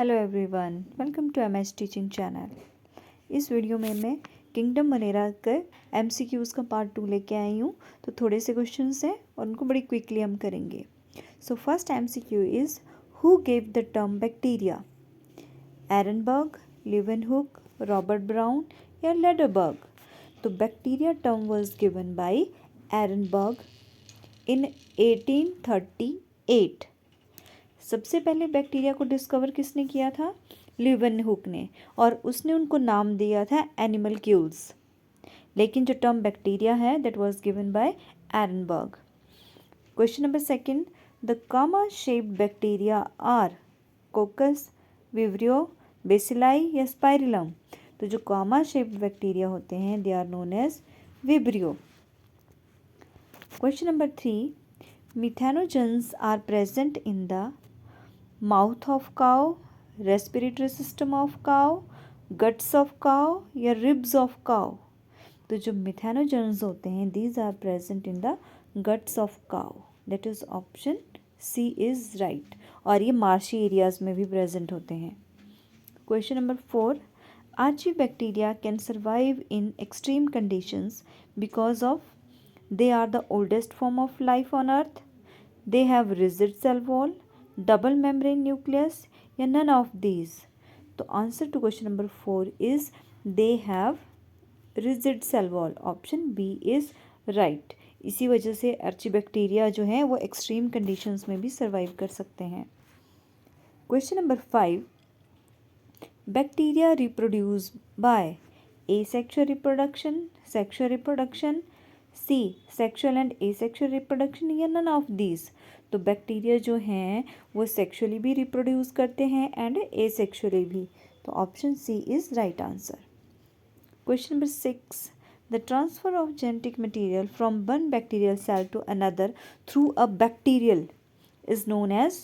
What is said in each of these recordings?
Hello everyone, welcome to MH teaching channel. इस video में मैं किंगडम मनेरा के एमसीक्यूज़ का पार्ट 2 लेके आई हूँ। तो थोड़े से क्वेश्चंस हैं और उनको बड़ी क्विकली हम करेंगे। So first MCQ is who gave the term bacteria? Ehrenberg, Leeuwenhoek, Robert Brown या लेडरबर्ग? तो bacteria term was given by Ehrenberg in 1838। सबसे पहले बैक्टीरिया को डिस्कवर किसने किया था? लीवेनहुक ने, और उसने उनको नाम दिया था एनिमलक्यूल्स। लेकिन जो टर्म बैक्टीरिया है that was given by Ehrenberg. Question number second, the comma shaped bacteria are coccus, vibrio, bacilli या स्पाइरलम? तो जो कामा शेप्ड बैक्टीरिया होते हैं they are known as vibrio. Question number 3, methanogens are present in the mouth of cow, respiratory system of cow, guts of cow या ribs of cow? तो जो methanogens होते हैं these are present in the guts of cow, that is option C is right. और ये marshy areas में भी present होते हैं। Question number 4, archaebacteria can survive in extreme conditions because of they are the oldest form of life on earth, they have rigid cell wall, double membrane nucleus या none of these? तो answer to question number 4 is they have rigid cell wall, option B is right। इसी वजह से आर्चीबैक्टीरिया जो है वो extreme conditions में भी सर्वाइव कर सकते हैं। Question number 5, bacteria reproduce by asexual reproduction, sexual reproduction, C sexual and asexual reproduction या नन ऑफ दीज? तो बैक्टीरिया जो हैं वो सेक्शुअली भी रिप्रोड्यूस करते हैं एंड एसेक्शुअली भी। तो option C is right answer. Question number 6, the transfer of genetic material from one bacterial cell to another through a bacterial is known as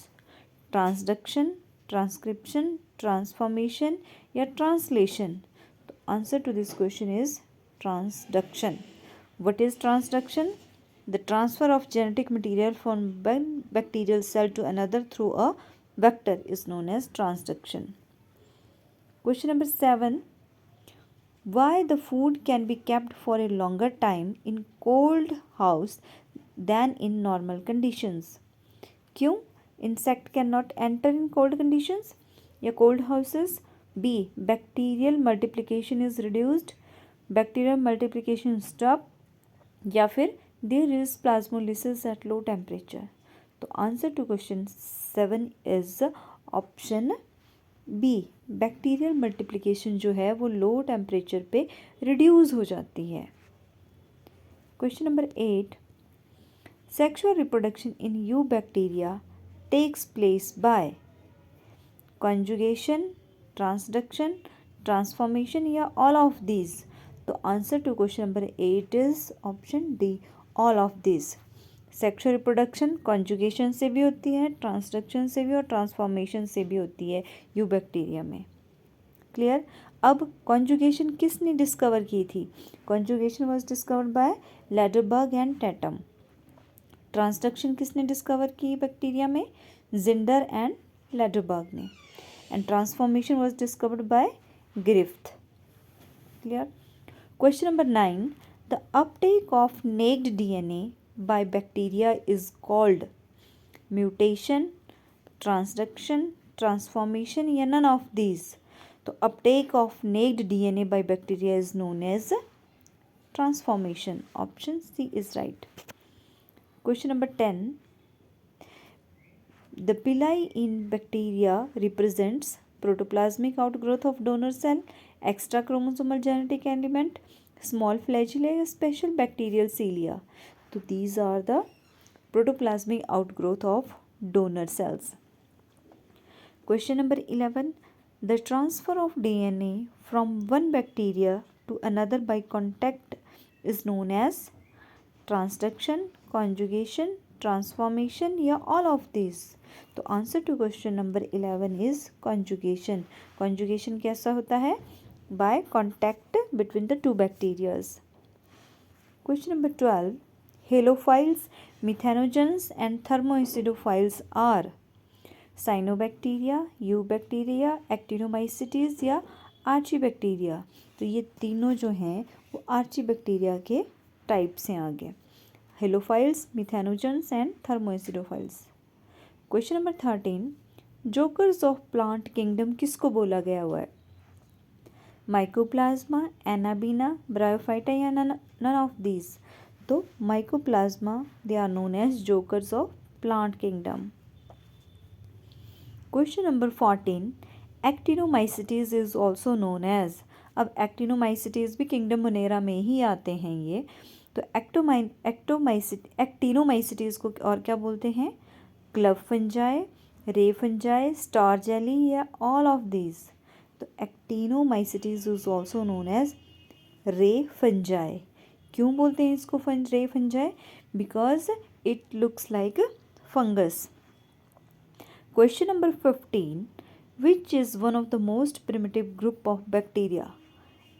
transduction, transcription, transformation या translation? तो answer to this question is transduction. What is transduction? The transfer of genetic material from one bacterial cell to another through a vector is known as transduction. Question number 7, why the food can be kept for a longer time in cold house than in normal conditions? क्यों? Insect cannot enter in cold conditions या cold houses? B, bacterial multiplication is reduced, bacterial multiplication stop या फिर there is plasmolysis at low temperature? तो answer to question 7 is option B, bacterial multiplication जो है वो low temperature पे reduce हो जाती है। Question number 8, sexual reproduction in eubacteria takes place by conjugation, transduction, transformation या ऑल ऑफ दीज? तो answer to question number 8 is option D, all of this. Sexual reproduction conjugation से भी होती है, ट्रांसडक्शन से भी और ट्रांसफॉर्मेशन से भी होती है यू बैक्टीरिया में। क्लियर? अब कॉन्जुगेशन किसने डिस्कवर की थी? Conjugation was discovered by Lederberg and Tatum. Transduction किसने डिस्कवर की बैक्टीरिया में? जिंडर एंड लेडरबर्ग ने। And transformation was discovered by Griffith. Clear? Question number 9, the uptake of naked DNA by bacteria is called mutation, transduction, transformation या none of these? तो uptake of naked DNA by bacteria is known as transformation. Option C is right. Question number 10, the pili in bacteria represents protoplasmic outgrowth of donor cell, extra chromosomal genetic element, small flagella या special bacterial cilia? तो these are the protoplasmic outgrowth of donor cells. Question number 11, the transfer of DNA from one bacteria to another by contact is known as transduction, conjugation, transformation या all of this? तो answer to question number 11 is conjugation. Conjugation कैसा होता है? By contact between the two bacterias. Question number 12, halophiles, methanogens and thermoacidophiles are cyanobacteria, eubacteria, actinomycetes या archaebacteria. तो ये तीनों जो हैं वो आर्चीबैक्टीरिया के टाइप्स हैं आगे। Halophiles, methanogens and thermoacidophiles. Question number 13, jokers of plant kingdom किसको बोला गया हुआ है? माइकोप्लाज्मा, एनाबीना, ब्रायोफाइटा या नन ऑफ दीज। तो mycoplasma they are known as jokers of plant kingdom. Question number 14, actinomycetes is also known as. अब actinomycetes भी kingdom monera में ही आते हैं ये। तो एक्टिनोमाइसिटीज को और क्या बोलते हैं? Club fungi, ray fungi, star jelly या ऑल ऑफ दीज। तो actinomycetes is also known as ray fungi. क्यों बोलते हैं इसको ray fungi? Because it looks like fungus. Question number 15, which is one of the most primitive group of bacteria?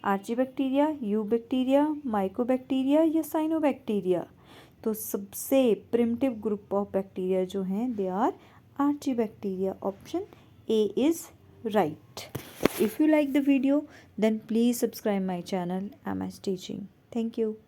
Archaebacteria, eubacteria, mycobacteria या cyanobacteria. तो सबसे primitive group of bacteria जो हैं they are archaebacteria. Option A is right. If you like the video, then please subscribe my channel MS Teaching. Thank you.